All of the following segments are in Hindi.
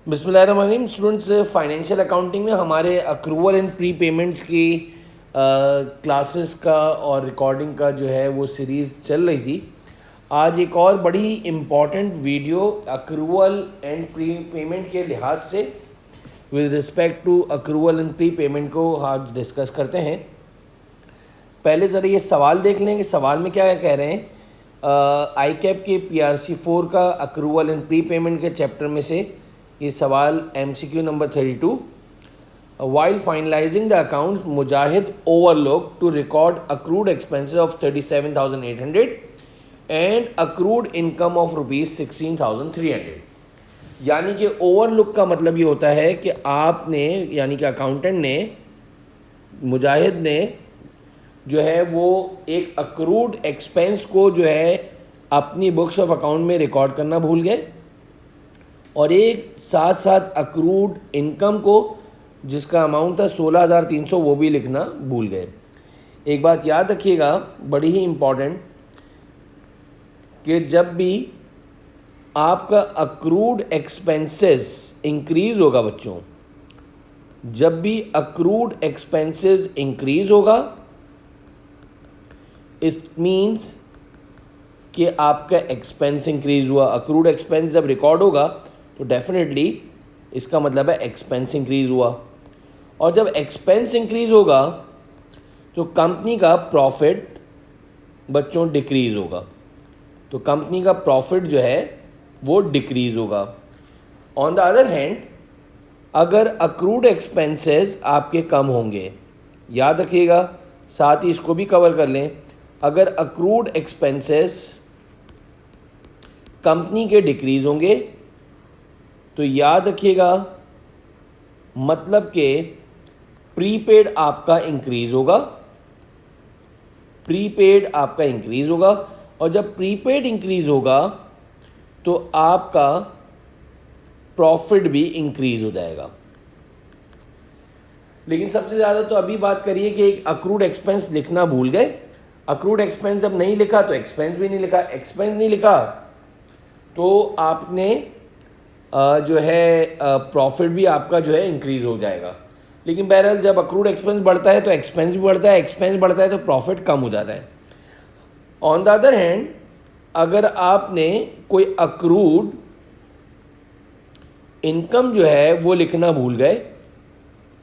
बिस्मिल्लाहिर्रहमानिर्रहीम। स्टूडेंट्स, फाइनेंशियल अकाउंटिंग में हमारे अक्रूवल एंड प्री पेमेंट्स की क्लासेस का और रिकॉर्डिंग का जो है वो सीरीज़ चल रही थी। आज एक और बड़ी important video accrual and prepayment के लिहाज से with respect to accrual and prepayment को आज डिस्कस करते हैं। पहले ज़रा ये सवाल देख लें कि सवाल में क्या कह रहे हैं। आई कैप के PRC 4 का अक्रूवल एंड प्री पेमेंट के चैप्टर में से ये सवाल MCQ number 32। While finalising the accounts Mujahid overlook to record accrued expenses of 37,800 and accrued income of ₹16,300। यानी कि ओवरलुक का मतलब ये होता है कि आपने यानी कि अकाउंटेंट ने मुजाहिद ने जो है वो एक अक्रूड एक्सपेंस को जो है अपनी बुक्स ऑफ अकाउंट में रिकॉर्ड करना भूल गए और एक साथ साथ अक्रूड इनकम को जिसका अमाउंट था 16,300 वो भी लिखना भूल गए। एक बात याद रखिएगा बड़ी ही इम्पॉर्टेंट कि जब भी आपका अक्रूड एक्सपेंसेस इंक्रीज़ होगा बच्चों, जब भी अक्रूड एक्सपेंसेस इंक्रीज़ होगा इट मीन्स कि आपका एक्सपेंस इंक्रीज़ हुआ। अक्रूड एक्सपेंस जब रिकॉर्ड होगा तो डेफिनेटली इसका मतलब है एक्सपेंस इंक्रीज़ हुआ, और जब एक्सपेंस इंक्रीज़ होगा तो कंपनी का प्रॉफिट बच्चों डिक्रीज़ होगा, तो कंपनी का प्रॉफिट जो है वो डिक्रीज़ होगा। ऑन द अदर हैंड अगर अक्रूड एक्सपेंसेस आपके कम होंगे, याद रखिएगा साथ ही इसको भी कवर कर लें, अगर अक्रूड एक्सपेंसेस कंपनी के डिक्रीज़ होंगे तो याद रखिएगा मतलब कि प्रीपेड आपका इंक्रीज़ होगा, प्रीपेड आपका इंक्रीज़ होगा, और जब प्रीपेड इंक्रीज़ होगा तो आपका प्रॉफिट भी इंक्रीज़ हो जाएगा। लेकिन सबसे ज़्यादा तो अभी बात करिए कि एक अक्रूड एक्सपेंस लिखना भूल गए। अक्रूड एक्सपेंस जब नहीं लिखा तो एक्सपेंस भी नहीं लिखा, एक्सपेंस नहीं लिखा तो आपने जो है प्रॉफिट भी आपका जो है इंक्रीज़ हो जाएगा। लेकिन बहरहाल जब अक्रूड एक्सपेंस बढ़ता है तो एक्सपेंस भी बढ़ता है, एक्सपेंस बढ़ता है तो प्रॉफिट कम हो जाता है। ऑन द अदर हैंड अगर आपने कोई अक्रूड इनकम जो है वो लिखना भूल गए,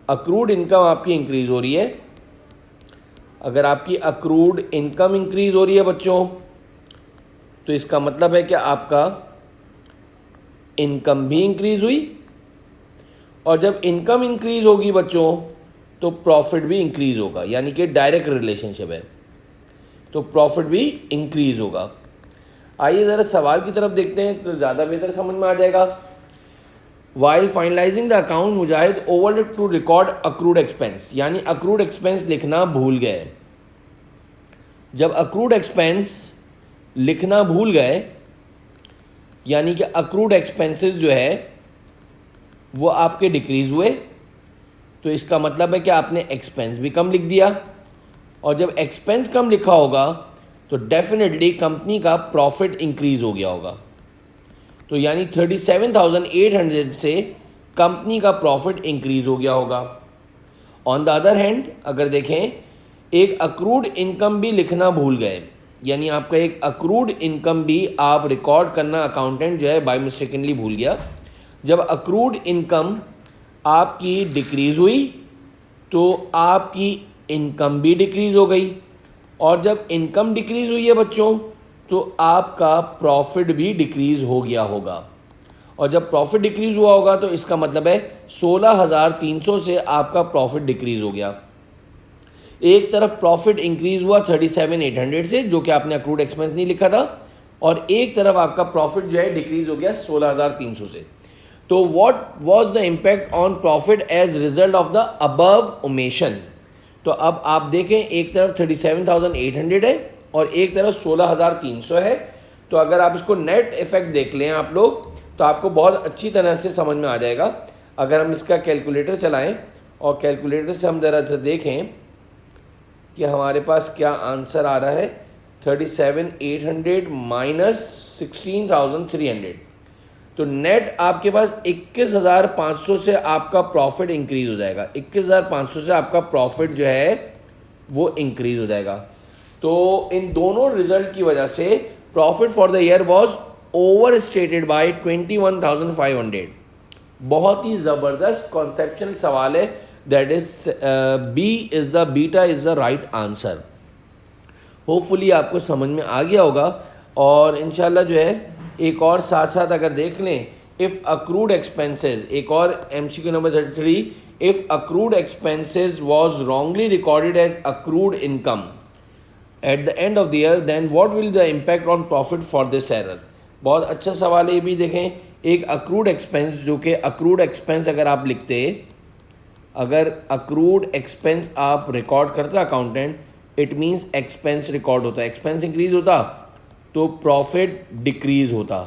अक्रूड इनकम आपकी इंक्रीज़ हो रही है, अगर आपकी अक्रूड इनकम इंक्रीज़ हो रही है बच्चों तो इसका मतलब है कि आपका इनकम भी इंक्रीज़ हुई, और जब इनकम इंक्रीज़ होगी बच्चों तो प्रॉफिट भी इंक्रीज़ होगा, यानी कि डायरेक्ट रिलेशनशिप है, तो प्रॉफिट भी इंक्रीज़ होगा। आइए ज़रा सवाल की तरफ देखते हैं तो ज़्यादा बेहतर समझ में आ जाएगा। While finalising the account Mujahid overlook to record accrued expense, यानी अक्रूड एक्सपेंस लिखना भूल गए। जब अक्रूड एक्सपेंस लिखना भूल गए यानी कि अक्रूड एक्सपेंसेस जो है वो आपके डिक्रीज़ हुए, तो इसका मतलब है कि आपने एक्सपेंस भी कम लिख दिया, और जब एक्सपेंस कम लिखा होगा तो डेफिनेटली कंपनी का प्रॉफिट इंक्रीज़ हो गया होगा। तो यानी 37,800 से कंपनी का प्रॉफिट इंक्रीज़ हो गया होगा। ऑन द अदर हैंड अगर देखें एक अक्रूड इनकम भी लिखना भूल गए, यानी आपका एक अक्रूड इनकम भी आप रिकॉर्ड करना अकाउंटेंट जो है बाय मिस्टेकनली भूल गया। जब अक्रूड इनकम आपकी डिक्रीज़ हुई तो आपकी इनकम भी डिक्रीज़ हो गई, और जब इनकम डिक्रीज़ हुई है बच्चों तो आपका प्रॉफिट भी डिक्रीज़ हो गया होगा, और जब प्रॉफिट डिक्रीज़ हुआ होगा तो इसका मतलब है 16,300 से आपका प्रॉफिट डिक्रीज़ हो गया। एक तरफ प्रॉफिट इंक्रीज़ हुआ 37,800 से जो कि आपने अक्रूड एक्सपेंस नहीं लिखा था, और एक तरफ आपका प्रॉफिट जो है डिक्रीज़ हो गया 16,300 से। तो what was the impact on profit as result of the above omission. तो अब आप देखें एक तरफ 37,800 है और एक तरफ 16,300 है, तो अगर आप इसको नेट इफेक्ट देख लें आप लोग तो आपको बहुत अच्छी तरह से समझ में आ जाएगा। अगर हम इसका कैलकुलेटर चलाएं और कैलकुलेटर से हम ज़रा सा देखें कि हमारे पास क्या आंसर आ रहा है। 37,800 माइनस 16,300, तो नेट आपके पास 21,500 से आपका प्रॉफिट इंक्रीज हो जाएगा, 21,500 से आपका प्रॉफिट जो है वो इंक्रीज हो जाएगा। तो इन दोनों रिजल्ट की वजह से profit for the year was over stated by 21,500। बहुत ही ज़बरदस्त कॉन्सेप्शनल सवाल है, that is beta is the right answer. Hopefully आपको समझ में आ गया होगा। और इंशाल्लाह जो है एक और साथ साथ अगर देख लें, इफ़ अक्रूड एक्सपेंसेस, एक और MCQ number 33, if accrued expenses was wrongly recorded as accrued income at the end of the year, then what will the impact on profit for this error. बहुत अच्छा सवाल है ये भी। देखें, एक अक्रूड एक्सपेंस, जो कि अक्रूड एक्सपेंस अगर आप लिखते, अगर अक्रूड एक्सपेंस आप रिकॉर्ड करते accountant, it means expense record होता है, एक्सपेंस इंक्रीज होता तो प्रॉफिट डिक्रीज होता।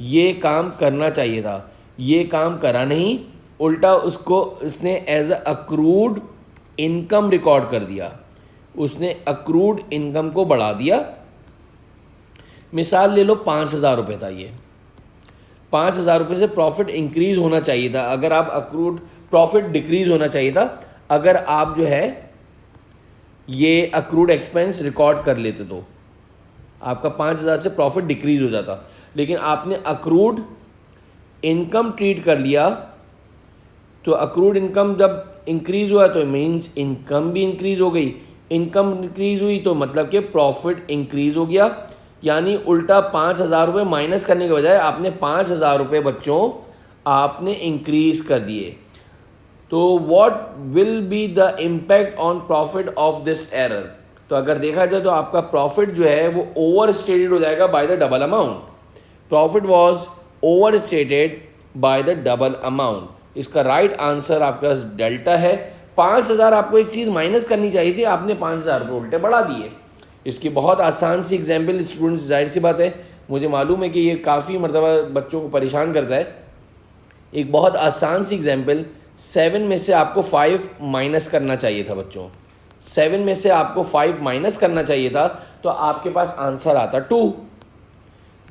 ये काम करना चाहिए था, ये काम करा नहीं, उल्टा उसको उसने as a accrued income record कर दिया, उसने अक्रूड इनकम को बढ़ा दिया। मिसाल ले लो 5,000 रुपये था, ये 5,000 रुपये से प्रॉफिट इंक्रीज होना चाहिए था, अगर आप अक्रूड प्रॉफिट डिक्रीज होना चाहिए था अगर आप जो है ये अक्रूड एक्सपेंस रिकॉर्ड कर लेते तो आपका 5,000 से प्रॉफिट डिक्रीज हो जाता। लेकिन आपने अक्रूड इनकम ट्रीट कर लिया, तो अक्रूड इनकम जब इंक्रीज हुआ तो मीन्स इनकम भी इंक्रीज हो गई, इनकम इंक्रीज हुई तो मतलब कि प्रॉफिट इंक्रीज हो गया। यानी उल्टा 5,000 रुपये माइनस करने के बजाय आपने 5,000 रुपये बच्चों आपने इंक्रीज कर दिए। तो what will be the impact on profit of this error. तो अगर देखा जाए तो आपका प्रॉफिट जो है वो ओवर स्टेटेड हो जाएगा by the double amount. Profit was over stated by the double amount. इसका राइट आंसर आपका डेल्टा है। 5,000 आपको एक चीज़ माइनस करनी चाहिए थी, आपने 5,000 रुपये उल्टे बढ़ा दिए। इसकी बहुत आसान सी एग्जाम्पल स्टूडेंट्स, जाहिर सी बात है, मुझे मालूम है कि ये काफ़ी मरतबा बच्चों को परेशान करता है। एक बहुत आसान सी एग्जाम्पल, 7 में से आपको 5 माइनस करना चाहिए था बच्चों, 7 में से आपको 5 माइनस करना चाहिए था तो आपके पास आंसर आता 2।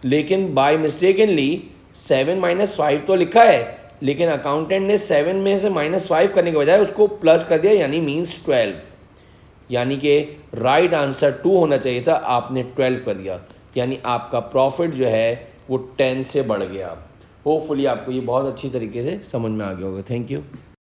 लेकिन बाय मिस्टेकनली 7 - 5 तो लिखा है, लेकिन अकाउंटेंट ने 7 में से -5 करने के बजाय उसको प्लस कर दिया, यानी मीन्स 12। यानी कि राइट आंसर 2 होना चाहिए था, आपने 12 कर दिया, यानी आपका प्रॉफिट जो है वो 10 से बढ़ गया। होपफुली आपको ये बहुत अच्छी तरीके से समझ में आ गया होगा। Thank you.